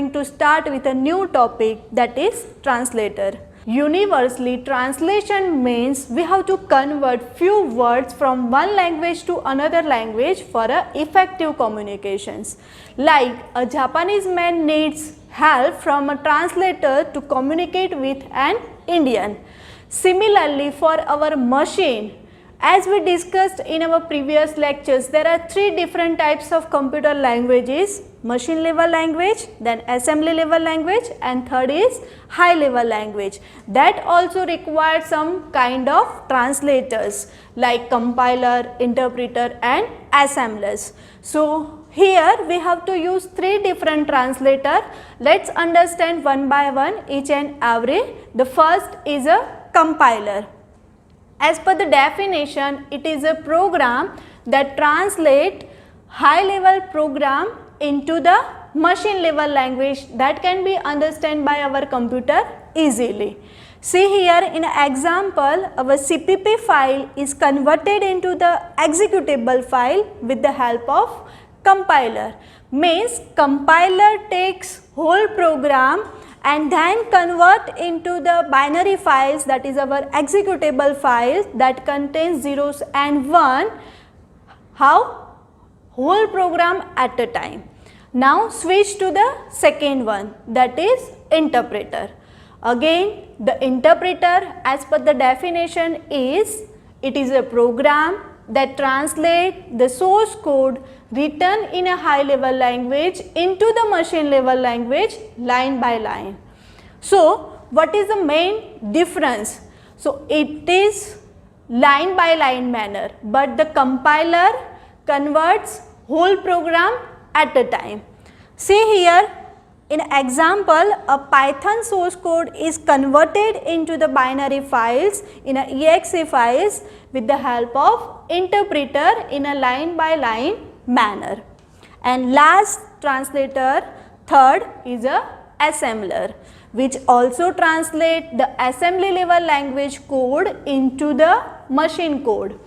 going to start with a new topic, that is translator. Universally, translation means we have to convert few words from one language to another language for effective communications. Like a Japanese man needs help from a translator to communicate with an Indian. Similarly, for our machine, as we discussed in our previous lectures, there are three different types of computer languages: machine level language, then assembly level language, and third is high level language. That also requires some kind of translators like compiler, interpreter and assemblers. So here we have to use three different translators. Let's understand one by one each and every. The first is a compiler. As per the definition, it is a program that translates high level program into the machine level language that can be understood by our computer easily. See here in an example, our CPP file is converted into the executable file with the help of compiler. Means compiler takes whole program and then convert into the binary files, that is our executable files that contains zeros and one. How? Whole program at a time. Now switch to the second one, that is interpreter. Again, the interpreter as per the definition is, it is a program that translates the source code written in a high level language into the machine level language line by line. So what is the main difference? So it is line by line manner, but the compiler converts whole program at a time. See here in example, a Python source code is converted into the binary files in a exe files with the help of interpreter in a line by line manner. And last translator, third, is a assembler, which also translate the assembly level language code into the machine code.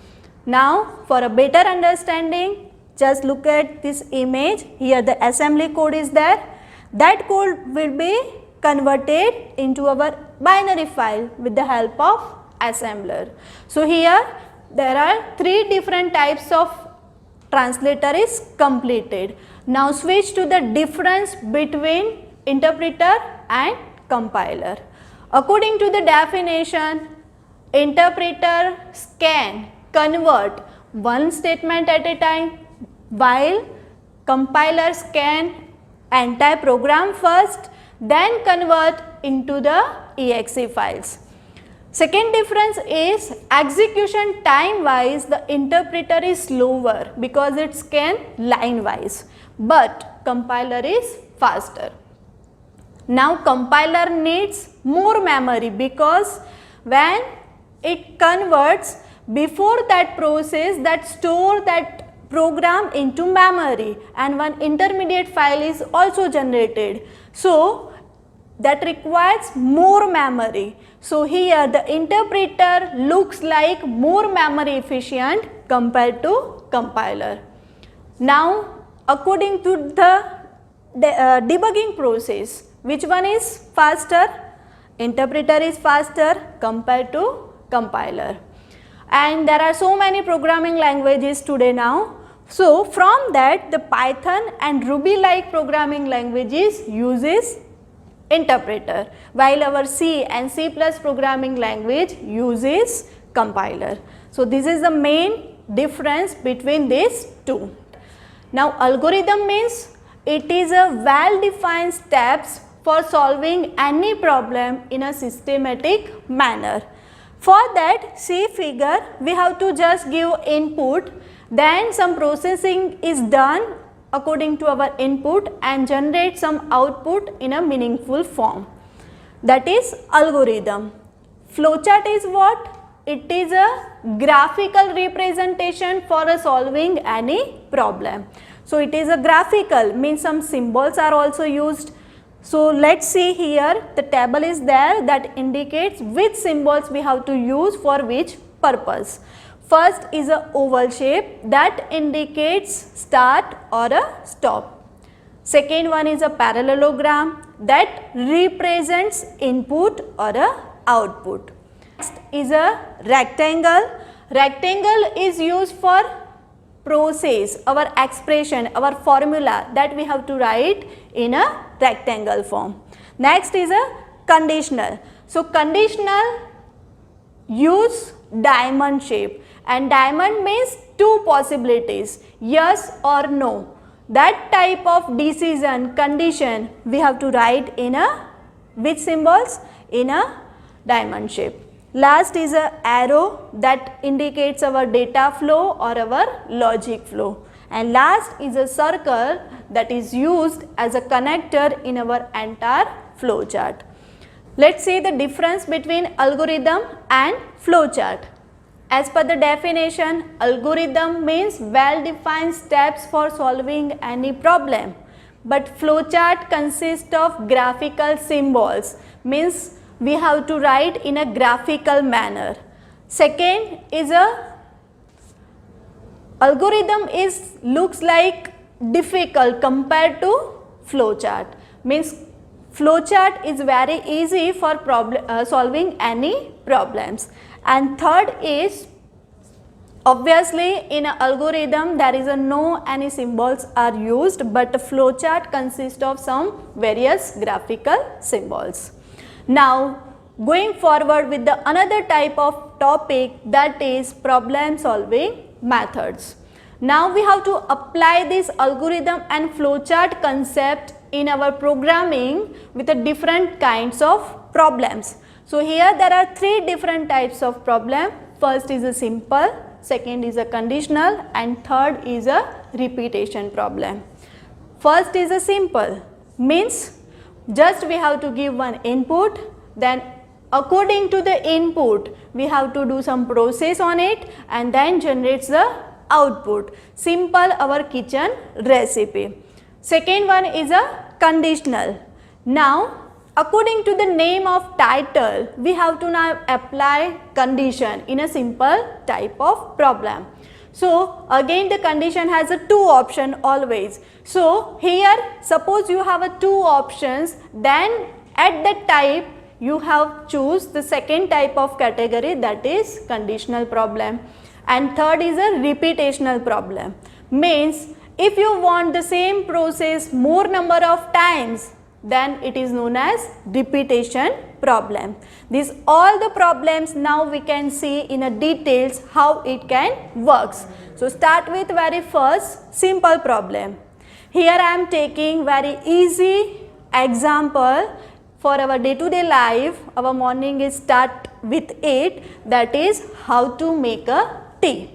Now for a better understanding, just look at this image. Here the assembly code is there. That code will be converted into our binary file with the help of assembler. So here there are three different types of translator is completed. Now switch to the difference between interpreter and compiler. According to the definition, interpreter can convert one statement at a time, while compilers can enter program first, then convert into the exe files. Second difference is execution time wise, the interpreter is slower because it can line wise, but compiler is faster. Now compiler needs more memory because when it converts, before that process that store that program into memory and one intermediate file is also generated. So that requires more memory. So here the interpreter looks like more memory efficient compared to compiler. Now according to the debugging process, which one is faster? Interpreter is faster compared to compiler. And there are so many programming languages today now. So from that, the Python and Ruby like programming languages uses interpreter, while our C and C+ programming language uses compiler. So this is the main difference between these two. Now algorithm means it is a well defined steps for solving any problem in a systematic manner. For that, see figure, we have to just give input, then some processing is done according to our input and generate some output in a meaningful form. That is algorithm. Flowchart is what? It is a graphical representation for solving any problem. So it is a graphical, means some symbols are also used. So let's see here, the table is there that indicates which symbols we have to use for which purpose. First is a oval shape that indicates start or a stop. Second one is a parallelogram that represents input or a output. Next is a rectangle. Rectangle is used for process, our expression, our formula that we have to write in a rectangle form. Next is a conditional. So conditional use diamond shape, and diamond means two possibilities, yes or no. That type of decision condition we have to write in a which symbols? In a diamond shape. Last is a arrow that indicates our data flow or our logic flow, and last is a circle that is used as a connector in our entire flow chart. Let's see the difference between algorithm and flow chart. As per the definition, algorithm means well-defined steps for solving any problem, but flowchart consists of graphical symbols, means we have to write in a graphical manner. Second is a algorithm looks like difficult compared to flowchart, means flowchart is very easy for solving any problems. And third is, obviously in an algorithm there is no any symbols are used, but a flowchart consists of some various graphical symbols. Now going forward with the another type of topic, that is problem solving methods. Now we have to apply this algorithm and flowchart concept in our programming with the different kinds of problems. So here there are three different types of problem. First is a simple, second is a conditional, and third is a repetition problem. First is a simple, means just we have to give one input, then according to the input we have to do some process on it and then generates the output. Simple, our kitchen recipe. Second one is a conditional. Now according to the name of title, we have to now apply condition in a simple type of problem. So again the condition has a two option always. So here suppose you have a two options, then at that type you have choose the second type of category, that is conditional problem. And third is a repetitional problem, means if you want the same process more number of times, then it is known as repetition problem. These all the problems now we can see in a details how it can works. So start with very first simple problem. Here I am taking very easy example for our day-to-day life. Our morning is start with it, that is how to make a tea.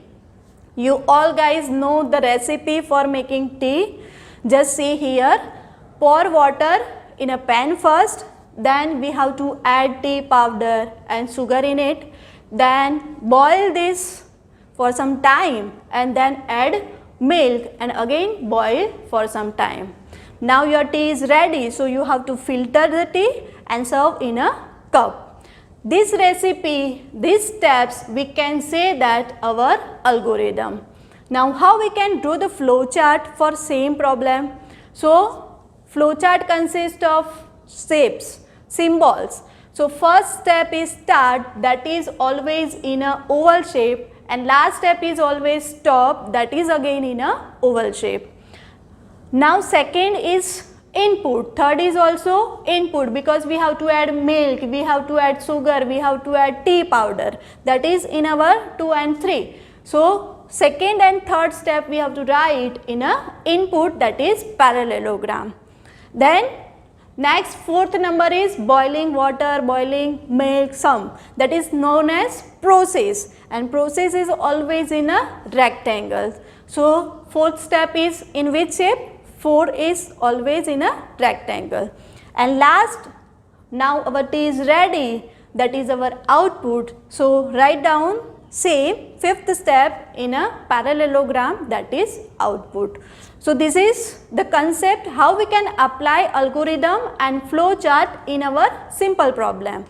You all guys know the recipe for making tea. Just see here. Pour water in a pan first, then we have to add tea powder and sugar in it, then boil this for some time and then add milk and again boil for some time. Now your tea is ready, so you have to filter the tea and serve in a cup. This recipe, these steps, we can say that our algorithm. Now how we can do the flow chart for same problem? So flowchart consists of shapes, symbols. So first step is start, that is always in a oval shape, and last step is always stop, that is again in a oval shape. Now second is input, third is also input, because we have to add milk, we have to add sugar, we have to add tea powder, that is in our 2 and 3. So second and third step we have to write in a input, that is parallelogram. Then next fourth number is boiling water, boiling milk, sum, that is known as process, and process is always in a rectangle. So fourth step is in which shape? 4 is always in a rectangle. And last, now our tea is ready, that is our output. So write down same fifth step in a parallelogram, that is output. So this is the concept how we can apply algorithm and flow chart in our simple problem.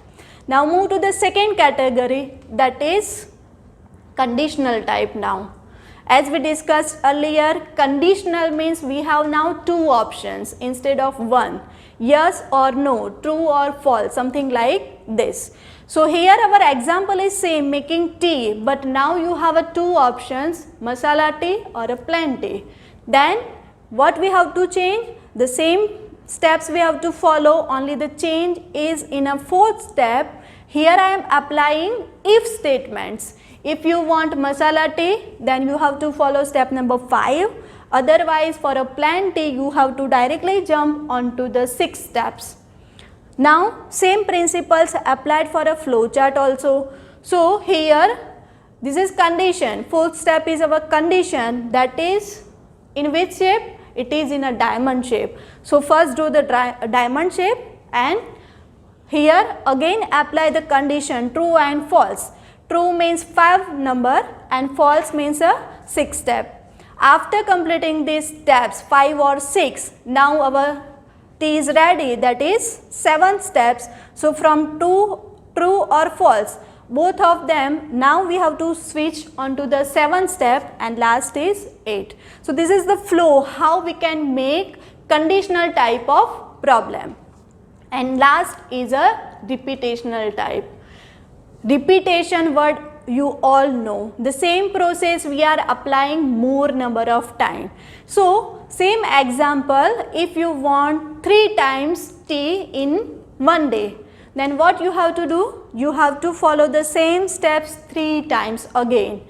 Now move to the second category, that is conditional type now. As we discussed earlier, conditional means we have now two options instead of one. Yes or no, true or false, something like this. So here our example is same, making tea, but now you have a two options, masala tea or a plain tea. Then what we have to change? The same steps we have to follow, only the change is in a fourth step. Here I am applying if statements. If you want masala tea, then you have to follow step number 5. Otherwise, for a plain tea, you have to directly jump onto the 6 steps. Now, same principles applied for a flow chart also. So, here this is condition. Fourth step is our condition, that is in which shape? It is in a diamond shape. So, first do the diamond shape, and here again apply the condition true and false. True means 5 number and false means a 6 step. After completing these steps 5 or 6, now our tea is ready, that is 7 steps. So from true or false, both of them, now we have to switch onto the 7th step, and last is 8. So this is the flow, how we can make conditional type of problem. And last is a repetitional type. Repetition word you all know. The same process we are applying more number of time. So same example, if you want 3 times tea in one day, then what you have to do? You have to follow the same steps 3 times again.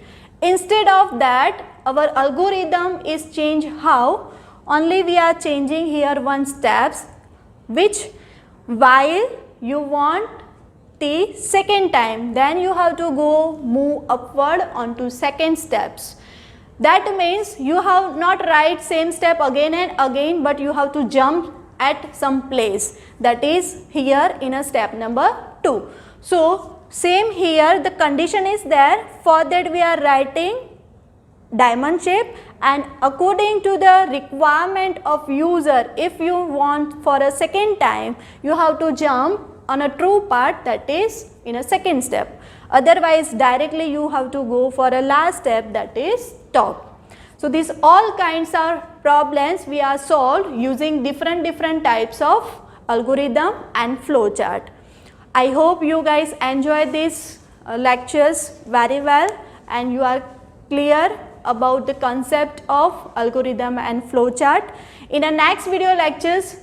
Instead of that, our algorithm is changed how? Only we are changing here one steps, which while you want tea second time, then you have to go move upward onto second steps. That means you have not write same step again and again, but you have to jump at some place, that is here in a step number 2. So same here, the condition is there, for that we are writing diamond shape, and according to the requirement of user, if you want for a second time, you have to jump on a true part, that is in a second step. Otherwise directly you have to go for a last step, that is top. So these all kinds of problems we are solved using different types of algorithm and flow chart. I hope you guys enjoy these lectures very well, and you are clear about the concept of algorithm and flow chart. In the next video lectures,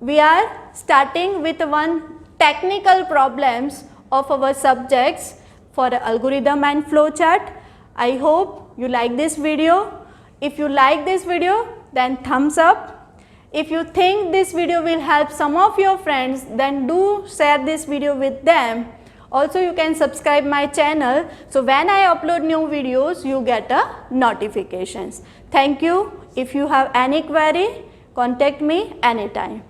we are starting with one technical problems of our subjects for algorithm and flow chart. I hope you like this video. If you like this video, then thumbs up. If you think this video will help some of your friends, then do share this video with them. Also, you can subscribe my channel, so when I upload new videos, you get a notifications. Thank you. If you have any query, contact me anytime.